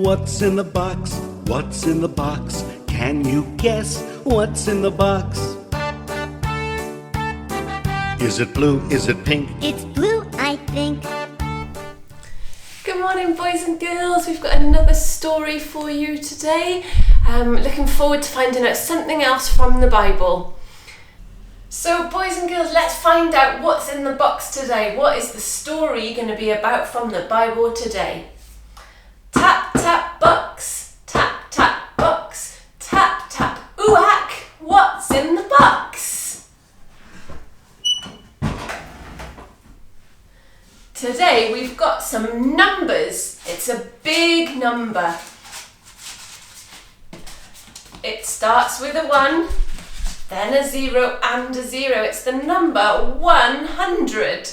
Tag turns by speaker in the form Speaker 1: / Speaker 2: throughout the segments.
Speaker 1: What's in the box? What's in the box? Can you guess what's in the box? Is it blue? Is it pink?
Speaker 2: It's blue, I think.
Speaker 3: Good morning, boys and girls. We've got another story for you today. Looking forward to finding out something else from the Bible. So, boys and girls, let's find out what's in the box today. What is the story going to be about from the Bible today? Tap, tap, box. Tap, tap, box. Tap, tap, ooh-ack. What's in the box? Today we've got some numbers. It's a big number. It starts with a 1, then a 0 and a 0. It's the number 100.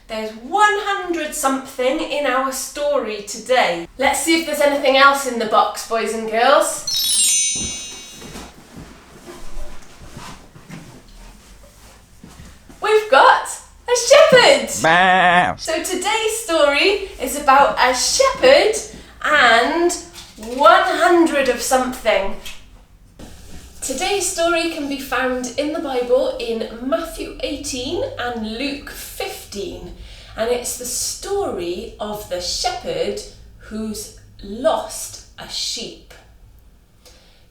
Speaker 3: There's 100 something in our story today. Let's see if there's anything else in the box, boys and girls. We've got a shepherd. So today's story is about a shepherd and 100 of something. Today's story can be found in the Bible in Matthew 18 and Luke 15, and it's the story of the shepherd who's lost a sheep.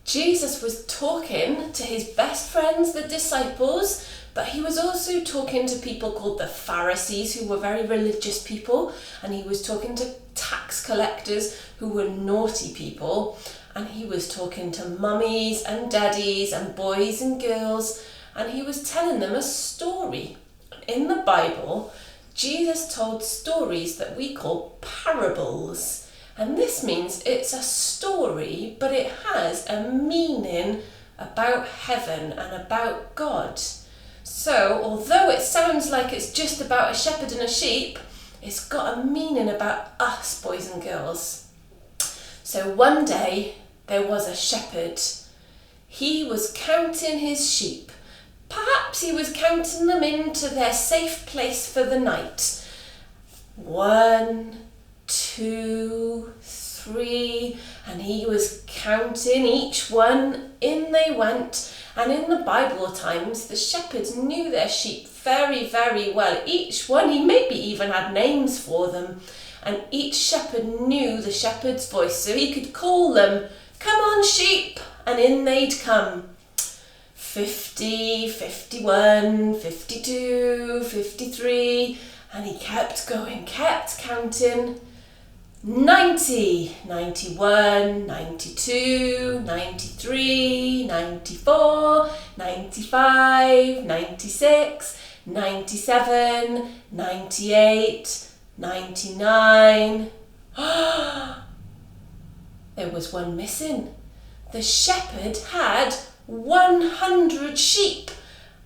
Speaker 3: Jesus was talking to his best friends, the disciples, but he was also talking to people called the Pharisees, who were very religious people, and he was talking to tax collectors who were naughty people, and he was talking to mummies and daddies and boys and girls, and he was telling them a story. In the Bible, Jesus told stories that we call parables, and this means it's a story, but it has a meaning about heaven and about God. So, although it sounds like it's just about a shepherd and a sheep, it's got a meaning about us, boys and girls. So one day, there was a shepherd. He was counting his sheep. Perhaps he was counting them into their safe place for the night. 1, 2, 3, and he was counting each one. In they went. And in the Bible times, the shepherds knew their sheep very, very well. Each one, he maybe even had names for them. And each shepherd knew the shepherd's voice, so he could call them, "Come on, sheep," and in they'd come. 50, 51, 52, 53, and he kept going, kept counting. 90, 91, 92, 93, 94, 95, 96, 97, 98, 99. There was one missing. The shepherd had 100 sheep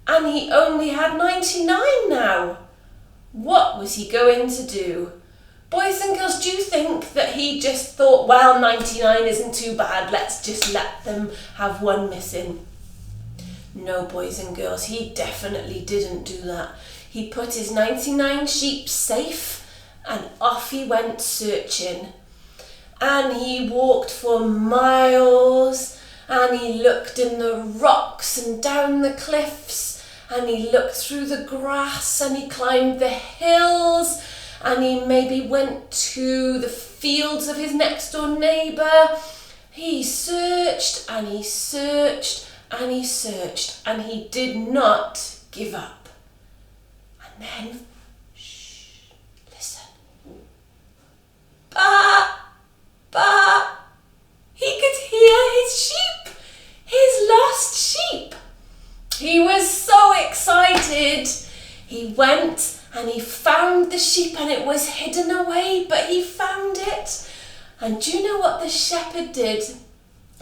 Speaker 3: and he only had 99 now. What was he going to do? Boys and girls, do you think that he just thought, well, 99 isn't too bad, let's just let them have one missing? No, boys and girls, he definitely didn't do that. He put his 99 sheep safe and off he went searching. And he walked for miles, and he looked in the rocks and down the cliffs, and he looked through the grass, and he climbed the hills, and he maybe went to the fields of his next door neighbour. He searched and he searched and he searched, and he did not give up. And then, listen. Bah! Bah! He could hear his sheep, his lost sheep. He was so excited. He went and he found the sheep, and it was hidden away, but he found it. And do you know what the shepherd did?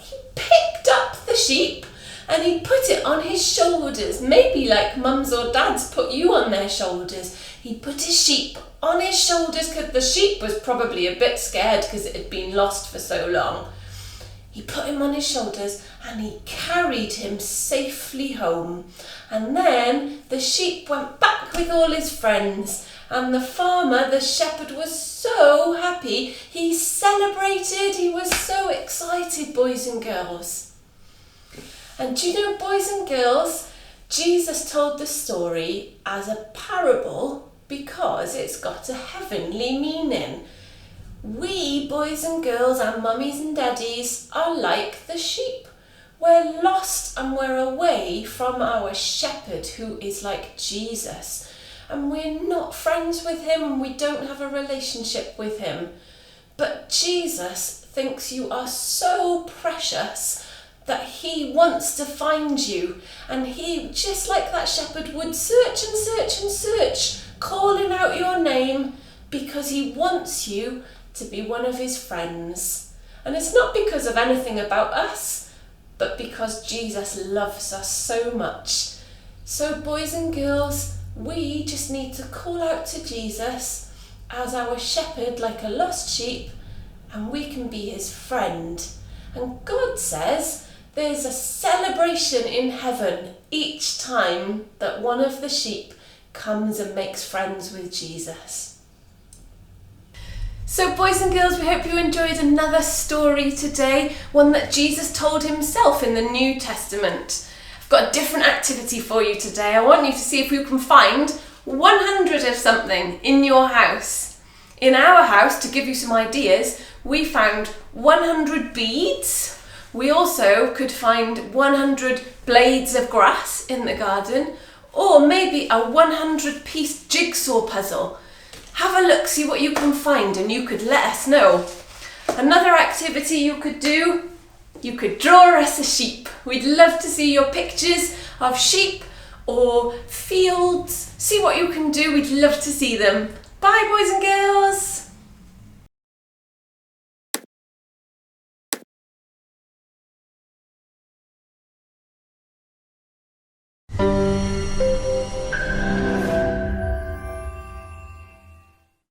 Speaker 3: He picked up the sheep and he put it on his shoulders, maybe like mums or dads put you on their shoulders. He put his sheep on his shoulders because the sheep was probably a bit scared because it had been lost for so long. He put him on his shoulders and he carried him safely home. And then the sheep went back with all his friends, and the farmer, the shepherd, was so happy. He celebrated. He was so excited, boys and girls. And do you know, boys and girls, Jesus told the story as a parable because it's got a heavenly meaning. We, boys and girls, and mummies and daddies, are like the sheep. We're lost and we're away from our shepherd, who is like Jesus. And we're not friends with him and we don't have a relationship with him. But Jesus thinks you are so precious that he wants to find you. And he, just like that shepherd, would search and search and search, calling out your name, because he wants you to be one of his friends. And it's not because of anything about us, but because Jesus loves us so much. So boys and girls, we just need to call out to Jesus as our shepherd, like a lost sheep, and we can be his friend. And God says there's a celebration in heaven each time that one of the sheep comes and makes friends with Jesus. So boys and girls, we hope you enjoyed another story today, one that Jesus told himself in the New Testament. I've got a different activity for you today. I want you to see if you can find 100 of something in your house. In our house, to give you some ideas, we found 100 beads. We also could find 100 blades of grass in the garden, or maybe a 100-piece jigsaw puzzle. Have a look, see what you can find, and you could let us know. Another activity you could do, you could draw us a sheep. We'd love to see your pictures of sheep or fields. See what you can do, we'd love to see them. Bye, boys and girls.